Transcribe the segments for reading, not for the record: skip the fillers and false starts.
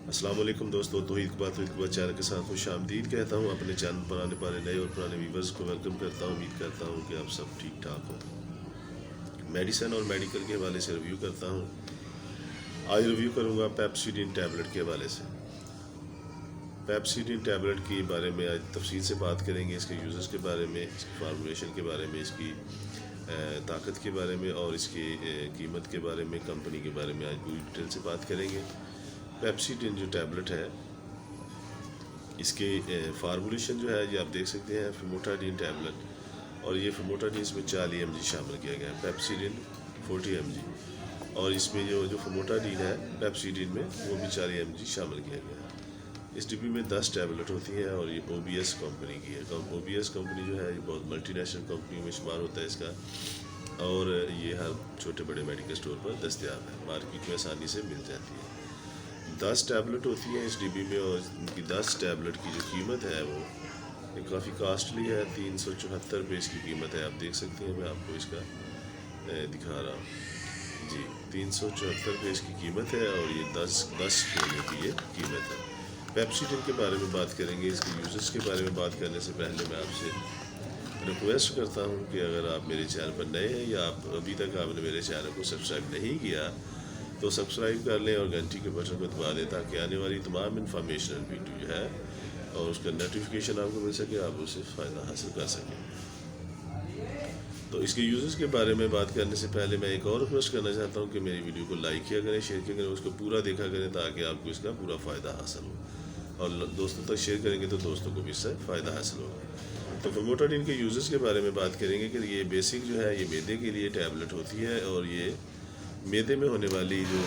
السلام علیکم دوستو، توحید کے بعد چینل کے ساتھ خوش آمدید کہتا ہوں. اپنے چینل پر آنے والے نئے اور پرانے ویورز کو ویلکم کرتا ہوں. امید کرتا ہوں کہ آپ سب ٹھیک ٹھاک ہوں. میڈیسن اور میڈیکل کے حوالے سے ریویو کرتا ہوں. آج ریویو کروں گا پیپسیڈین ٹیبلٹ کے حوالے سے. پیپسیڈین ٹیبلٹ کے بارے میں آج تفصیل سے بات کریں گے. اس کے یوزز کے بارے میں، اس کی فارمولیشن کے بارے میں، اس کی طاقت کے بارے میں اور اس کی قیمت کے بارے میں، کمپنی کے بارے میں آج پوری ڈیٹیل سے بات کریں گے. پیپسیڈین جو ٹیبلٹ ہے، اس کے فارمولیشن جو ہے یہ آپ دیکھ سکتے ہیں، فیموٹاڈین ٹیبلٹ. اور یہ فیموٹاڈین اس میں 40 mg شامل کیا گیا ہے، پیپسیڈین 40 mg. اور اس میں جو فیموٹاڈین ہے پیپسیڈین میں، وہ بھی 40 mg شامل کیا گیا ہے. اس ڈبی میں 10 ٹیبلٹ ہوتی ہیں اور یہ OBS کمپنی کی ہے. OBS کمپنی جو ہے یہ بہت ملٹی نیشنل کمپنیوں میں شمار ہوتا ہے اس کا، اور یہ ہر چھوٹے بڑے میڈیکل اسٹور پر دستیاب ہے، مارکیٹ میں آسانی سے مل جاتی ہے. 10 ٹیبلٹ ہوتی ہیں اس ڈبی میں، اور ان کی 10 ٹیبلٹ کی جو قیمت ہے وہ کافی کاسٹلی ہے. 374 روپے اس کی قیمت ہے. آپ دیکھ سکتے ہیں، میں آپ کو اس کا دکھا رہا ہوں. جی 374 روپے اس کی قیمت ہے، اور یہ 10 گولیوں کی یہ قیمت ہے. پیپسیڈین کے بارے میں بات کریں گے. اس کے یوزز کے بارے میں بات کرنے سے پہلے میں آپ سے ریکویسٹ کرتا ہوں کہ اگر آپ میرے چینل پر نئے ہیں یا ابھی تک آپ نے میرے چینل کو سبسکرائب نہیں کیا تو سبسکرائب کر لیں اور گھنٹی کے بٹن کو دبا دیں، تاکہ آنے والی تمام انفارمیشنل ویڈیو جو ہے اور اس کا نوٹیفیکیشن آپ کو مل سکے، آپ اسے فائدہ حاصل کر سکیں. تو اس کے یوزز کے بارے میں بات کرنے سے پہلے میں ایک اور ریکویسٹ کرنا چاہتا ہوں کہ میری ویڈیو کو لائک کیا کریں، شیئر کیا کریں، اس کو پورا دیکھا کریں تاکہ آپ کو اس کا پورا فائدہ حاصل ہو. اور دوستوں تک شیئر کریں گے تو دوستوں کو بھی اس سے فائدہ حاصل ہوگا. تو فیموٹاڈین کے یوزز کے بارے میں بات کریں گے کہ یہ بیسک جو ہے یہ میدے کے لیے ٹیبلٹ ہوتی ہے، اور یہ میدے میں ہونے والی جو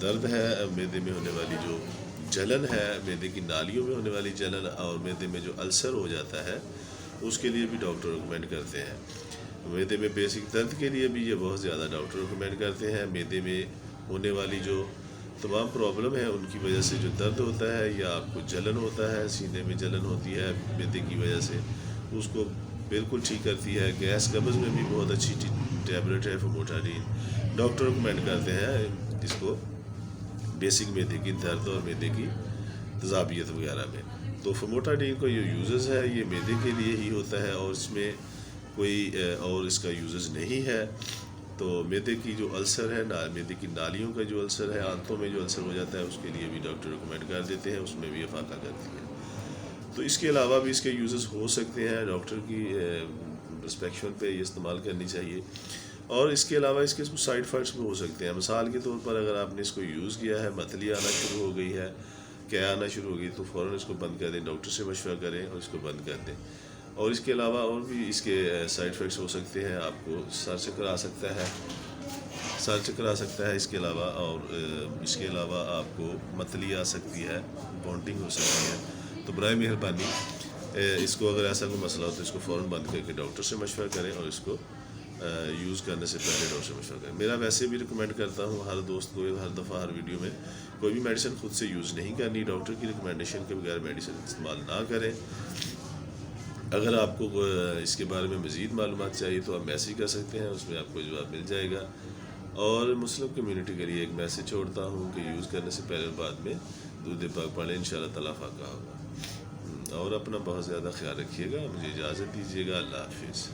درد ہے، میدے میں ہونے والی جو جلن ہے، میدے کی نالیوں میں ہونے والی جلن، اور میدے میں جو السر ہو جاتا ہے اس کے لیے بھی ڈاکٹر ریکمینڈ کرتے ہیں. میدے میں بیسک درد کے لیے بھی یہ بہت زیادہ ڈاکٹر ریکمینڈ کرتے ہیں. میدے میں ہونے والی جو تمام پرابلم ہے ان کی وجہ سے جو درد ہوتا ہے یا آپ کو جلن ہوتا ہے، سینے میں جلن ہوتی ہے میدے کی وجہ سے، اس کو بالکل ٹھیک کرتی ہے. گیس قبض میں بھی بہت اچھی ٹیبلٹ ہے فیموٹاڈین. ڈاکٹر ریکمینڈ کرتے ہیں اس کو بیسک میدے کی درد اور میدے کی تذابیت وغیرہ میں. تو فیموٹاڈین کو یہ یوزز ہے یہ میدے کے لیے ہی ہوتا ہے، اور اس میں کوئی اور اس کا یوزز نہیں ہے. تو میدے کی جو السر ہے، میدے کی نالیوں کا جو السر ہے، آنتوں میں جو السر ہو جاتا ہے، اس کے لیے بھی ڈاکٹر ریکمینڈ کر دیتے ہیں، اس میں بھی افاقہ کرتی ہے. تو اس کے علاوہ بھی اس کے یوزز ہو سکتے ہیں، ڈاکٹر کی پرسپیکشن پہ یہ استعمال کرنی چاہیے. اور اس کے علاوہ اس کے سائیڈ افیکٹس بھی ہو سکتے ہیں. مثال کے طور پر اگر آپ نے اس کو یوز کیا ہے، متلی آنا شروع ہو گئی ہے، کیا آنا شروع ہو گئی، تو فوراً اس کو بند کر دیں، ڈاکٹر سے مشورہ کریں اور اس کو بند کر دیں. اور اس کے علاوہ اور بھی اس کے سائیڈ افیکٹس ہو سکتے ہیں. آپ کو سر چکر آ سکتا ہے اس کے علاوہ، اور اس کے علاوہ آپ کو متلی آ سکتی ہے، بونٹنگ ہو سکتی ہے. تو برائے مہربانی اس کو اگر ایسا کوئی مسئلہ ہو تو اس کو فوراً بند کر کے ڈاکٹر سے مشورہ کریں، اور اس کو یوز کرنے سے پہلے ڈاکٹر سے مشورہ کریں. میرا ویسے بھی ریکمینڈ کرتا ہوں ہر دوست کو ہر دفعہ ہر ویڈیو میں کوئی بھی میڈیسن خود سے یوز نہیں کرنی، ڈاکٹر کی ریکمینڈیشن کے بغیر میڈیسن استعمال نہ کریں. اگر آپ کو اس کے بارے میں مزید معلومات چاہیے تو آپ میسیج کر سکتے ہیں، اس میں آپ کو جواب مل جائے گا. اور مسلم کمیونٹی کے لیے ایک میسیج چھوڑتا ہوں کہ یوز کرنے سے پہلے بعد میں دودھ پاک پڑھیں، انشاءاللہ تعالیٰ فائدہ ہوگا. اور اپنا بہت زیادہ خیال رکھیے گا. مجھے اجازت دیجیے گا. اللہ حافظ.